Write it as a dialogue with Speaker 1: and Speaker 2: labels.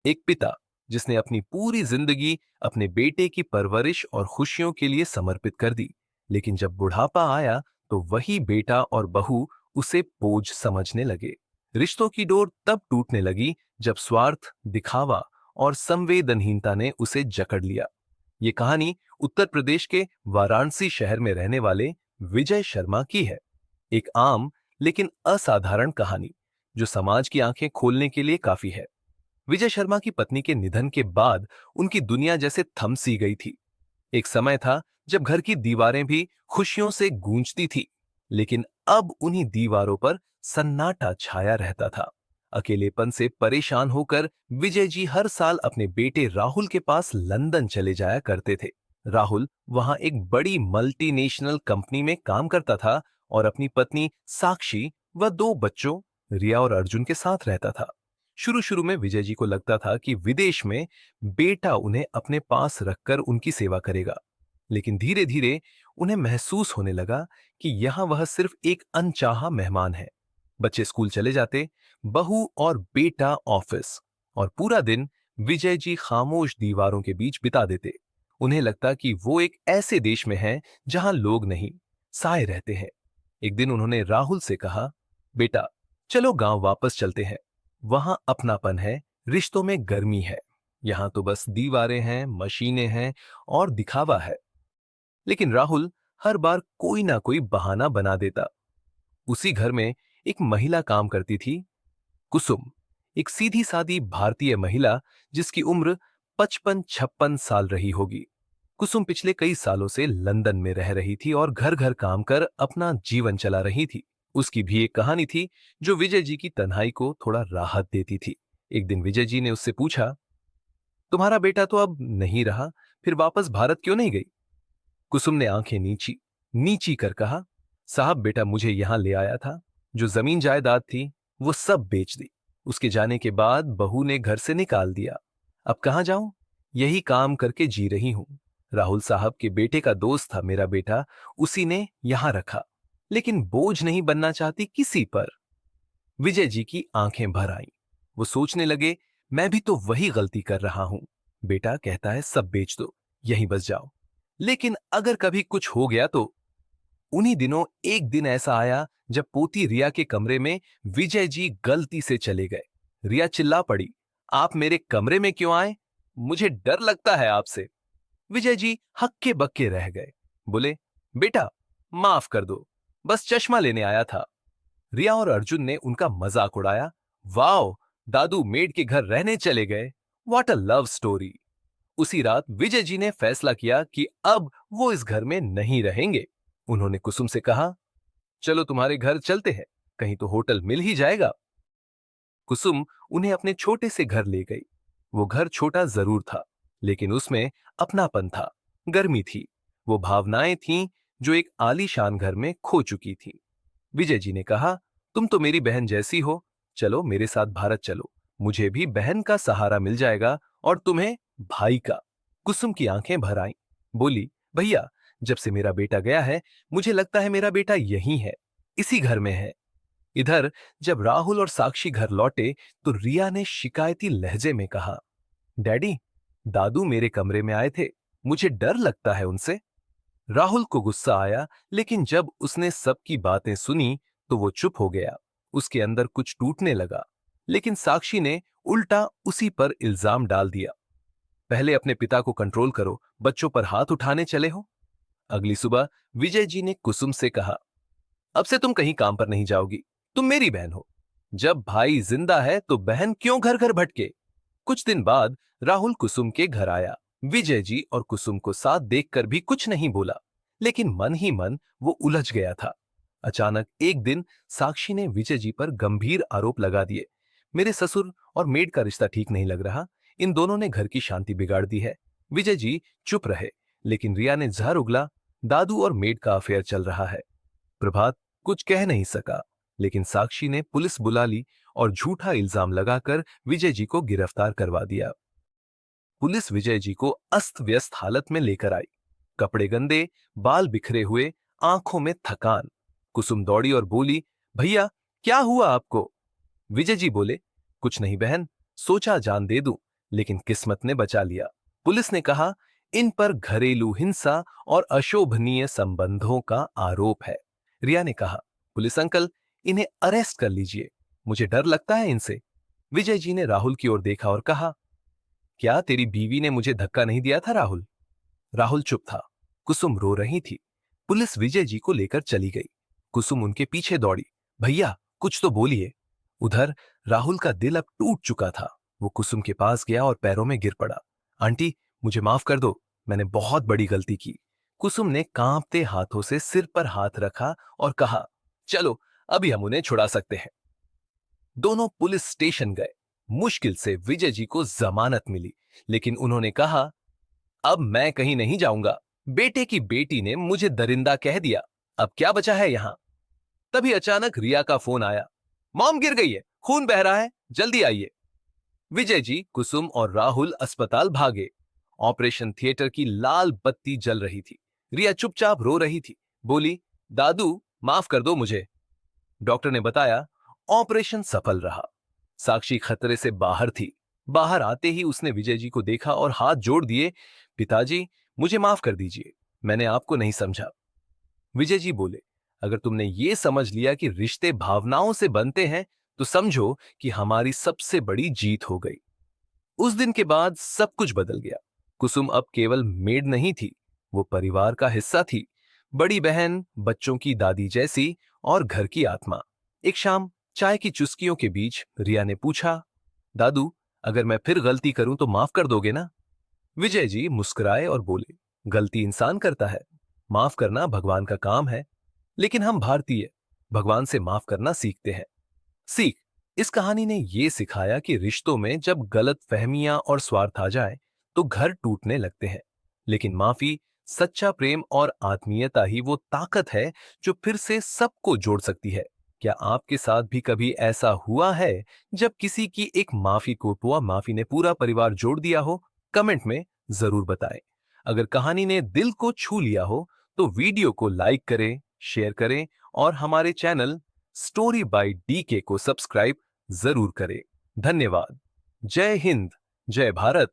Speaker 1: एक पिता जिसने अपनी पूरी जिंदगी अपने बेटे की परवरिश और खुशियों के लिए समर्पित कर दी, लेकिन जब बुढ़ापा आया तो वही बेटा और बहू उसे बोझ समझने लगे। रिश्तों की डोर तब टूटने लगी जब स्वार्थ, दिखावा और संवेदनहीनता ने उसे जकड़ लिया। ये कहानी उत्तर प्रदेश के वाराणसी शहर में रहने वाले विजय शर्मा की है। एक आम लेकिन असाधारण कहानी जो समाज की आंखें खोलने के लिए काफी है। विजय शर्मा की पत्नी के निधन के बाद उनकी दुनिया जैसे थम सी गई थी। एक समय था जब घर की दीवारें भी खुशियों से गूंजती थी, लेकिन अब उन्हीं दीवारों पर सन्नाटा छाया रहता था। अकेलेपन से परेशान होकर विजय जी हर साल अपने बेटे राहुल के पास लंदन चले जाया करते थे। राहुल वहां एक बड़ी मल्टीनेशनल कंपनी में काम करता था और अपनी पत्नी साक्षी व दो बच्चों रिया और अर्जुन के साथ रहता था। शुरू शुरू में विजय जी को लगता था कि विदेश में बेटा उन्हें अपने पास रखकर उनकी सेवा करेगा, लेकिन धीरे धीरे उन्हें महसूस होने लगा कि यहां वह सिर्फ एक अनचाहा मेहमान है। बच्चे स्कूल चले जाते, बहू और बेटा ऑफिस, और पूरा दिन विजय जी खामोश दीवारों के बीच बिता देते। उन्हें लगता कि वो एक ऐसे देश में हैं जहां लोग नहीं, साए रहते हैं। एक दिन उन्होंने राहुल से कहा, बेटा चलो गांव वापस चलते हैं। वहां अपनापन है, रिश्तों में गर्मी है। यहां तो बस दीवारें हैं, मशीनें हैं और दिखावा है। लेकिन राहुल हर बार कोई ना कोई बहाना बना देता। उसी घर में एक महिला काम करती थी, कुसुम, एक सीधी सादी भारतीय महिला जिसकी उम्र 55-56 साल रही होगी। कुसुम पिछले कई सालों से लंदन में रह रही थी और घर घर काम कर अपना जीवन चला रही थी। उसकी भी एक कहानी थी जो विजय जी की तन्हाई को थोड़ा राहत देती थी। एक दिन विजय जी ने उससे पूछा, तुम्हारा बेटा तो अब नहीं रहा, फिर वापस भारत क्यों नहीं गई? कुसुम ने आंखें नीची नीची कर कहा, साहब बेटा मुझे यहां ले आया था, जो जमीन जायदाद थी वो सब बेच दी। उसके जाने के बाद बहू ने घर से निकाल दिया। अब कहां जाऊं? यही काम करके जी रही हूं। राहुल साहब के बेटे का दोस्त था मेरा बेटा, उसी ने यहां रखा, लेकिन बोझ नहीं बनना चाहती किसी पर। विजय जी की आंखें भर आईं। वो सोचने लगे, मैं भी तो वही गलती कर रहा हूं। बेटा कहता है सब बेच दो, यहीं बस जाओ, लेकिन अगर कभी कुछ हो गया तो? उन्हीं दिनों एक दिन ऐसा आया जब पोती रिया के कमरे में विजय जी गलती से चले गए। रिया चिल्ला पड़ी, आप मेरे कमरे में क्यों आए? मुझे डर लगता है आपसे। विजय जी हक्के बक्के रह गए। बोले, बेटा माफ कर दो, बस चश्मा लेने आया था। रिया और अर्जुन ने उनका मजाक उड़ाया, वाओ, दादू मेड के घर रहने चले गए, व्हाट अ लव स्टोरी। उसी रात विजय जी ने फैसला किया कि अब वो इस घर में नहीं रहेंगे। उन्होंने कुसुम से कहा, चलो तुम्हारे घर चलते हैं, कहीं तो होटल मिल ही जाएगा। कुसुम उन्हें अपने छोटे से घर ले गई। वो घर छोटा जरूर था, लेकिन उसमें अपनापन था, गर्मी थी, वो भावनाएं थीं जो एक आलीशान घर में खो चुकी थी। विजय जी ने कहा, तुम तो मेरी बहन जैसी हो, चलो मेरे साथ भारत चलो, मुझे भी बहन का सहारा मिल जाएगा और तुम्हें भाई का। कुसुम की आंखें भर आईं। बोली, भैया जब से मेरा बेटा गया है मुझे लगता है मेरा बेटा यहीं है, इसी घर में है। इधर जब राहुल और साक्षी घर लौटे तो रिया ने शिकायती लहजे में कहा, डैडी दादू मेरे कमरे में आए थे, मुझे डर लगता है उनसे। राहुल को गुस्सा आया, लेकिन जब उसने सबकी बातें सुनी तो वो चुप हो गया। उसके अंदर कुछ टूटने लगा, लेकिन साक्षी ने उल्टा उसी पर इल्जाम डाल दिया, पहले अपने पिता को कंट्रोल करो, बच्चों पर हाथ उठाने चले हो। अगली सुबह विजय जी ने कुसुम से कहा, अब से तुम कहीं काम पर नहीं जाओगी, तुम मेरी बहन हो। जब भाई जिंदा है तो बहन क्यों घर घर भटके? कुछ दिन बाद राहुल कुसुम के घर आया। विजय जी और कुसुम को साथ देखकर भी कुछ नहीं बोला, लेकिन मन ही मन वो उलझ गया था। अचानक एक दिन साक्षी ने विजय जी पर गंभीर आरोप लगा दिए, मेरे ससुर और मेड का रिश्ता ठीक नहीं लग रहा, इन दोनों ने घर की शांति बिगाड़ दी है। विजय जी चुप रहे, लेकिन रिया ने जहर उगला, दादू और मेड का अफेयर चल रहा है। प्रभात कुछ कह नहीं सका, लेकिन साक्षी ने पुलिस बुला ली और झूठा इल्जाम लगाकर विजय जी को गिरफ्तार करवा दिया। पुलिस विजय जी को अस्त व्यस्त हालत में लेकर आई, कपड़े गंदे, बाल बिखरे हुए, आंखों में थकान। कुसुम दौड़ी और बोली, भैया क्या हुआ आपको? विजय जी बोले, कुछ नहीं बहन, सोचा जान दे दूं, लेकिन किस्मत ने बचा लिया। पुलिस ने कहा, इन पर घरेलू हिंसा और अशोभनीय संबंधों का आरोप है। रिया ने कहा, पुलिस अंकल, इन्हें अरेस्ट कर लीजिए, मुझे डर लगता है इनसे। विजय जी ने राहुल की ओर देखा और कहा, क्या तेरी बीवी ने मुझे धक्का नहीं दिया था राहुल? राहुल चुप था। कुसुम रो रही थी। पुलिस विजय जी को लेकर चली गई। कुसुम उनके पीछे दौड़ी। भैया, कुछ तो बोलिए। उधर राहुल का दिल अब टूट चुका था। वो कुसुम के पास गया और पैरों में गिर पड़ा। आंटी, मुझे माफ कर दो, मैंने बहुत बड़ी गलती की। कुसुम ने कांपते हाथों से सिर पर हाथ रखा और कहा, चलो, अभी हम उन्हें छुड़ा सकते हैं। दोनों पुलिस स्टेशन गए। मुश्किल से विजय जी को जमानत मिली, लेकिन उन्होंने कहा, अब मैं कहीं नहीं जाऊंगा। बेटे की बेटी ने मुझे दरिंदा कह दिया, अब क्या बचा है यहां? तभी अचानक रिया का फोन आया। मॉम गिर गई है, खून बह रहा है, जल्दी आइए। विजय जी, कुसुम और राहुल अस्पताल भागे। ऑपरेशन थिएटर की लाल बत्ती जल रही थी। रिया चुपचाप रो रही थी। बोली, दादू, माफ कर दो मुझे। डॉक्टर ने बताया, ऑपरेशन सफल रहा। साक्षी खतरे से बाहर थी। बाहर आते ही उसने विजय जी को देखा और हाथ जोड़ दिए। पिताजी, मुझे माफ कर दीजिए, मैंने आपको नहीं समझा। विजय जी बोले, अगर तुमने ये समझ लिया कि रिश्ते भावनाओं से बनते हैं, तो समझो कि हमारी सबसे बड़ी जीत हो गई। उस दिन के बाद सब कुछ बदल गया। कुसुम अब केवल मेड नहीं थी, वो परिवार का हिस्सा थी। बड़ी बहन, बच्चों की दादी जैसी, और घर की आत्मा। एक शाम चाय की चुस्कियों के बीच रिया ने पूछा, दादू, अगर मैं फिर गलती करूं तो माफ कर दोगे ना? विजय जी मुस्कुराए और बोले, गलती इंसान करता है, माफ करना भगवान का काम है। लेकिन हम भारतीय भगवान से माफ करना सीखते हैं। सीख, इस कहानी ने यह सिखाया कि रिश्तों में जब गलत फहमियां और स्वार्थ आ जाए तो घर टूटने लगते हैं। लेकिन माफी, सच्चा प्रेम और आत्मीयता ही वो ताकत है जो फिर से सबको जोड़ सकती है। क्या आपके साथ भी कभी ऐसा हुआ है जब किसी की एक माफी को हुआ माफी ने पूरा परिवार जोड़ दिया हो? कमेंट में जरूर बताएं। अगर कहानी ने दिल को छू लिया हो तो वीडियो को लाइक करें, शेयर करें और हमारे चैनल स्टोरी बाय डीके को सब्सक्राइब जरूर करें। धन्यवाद। जय हिंद, जय भारत।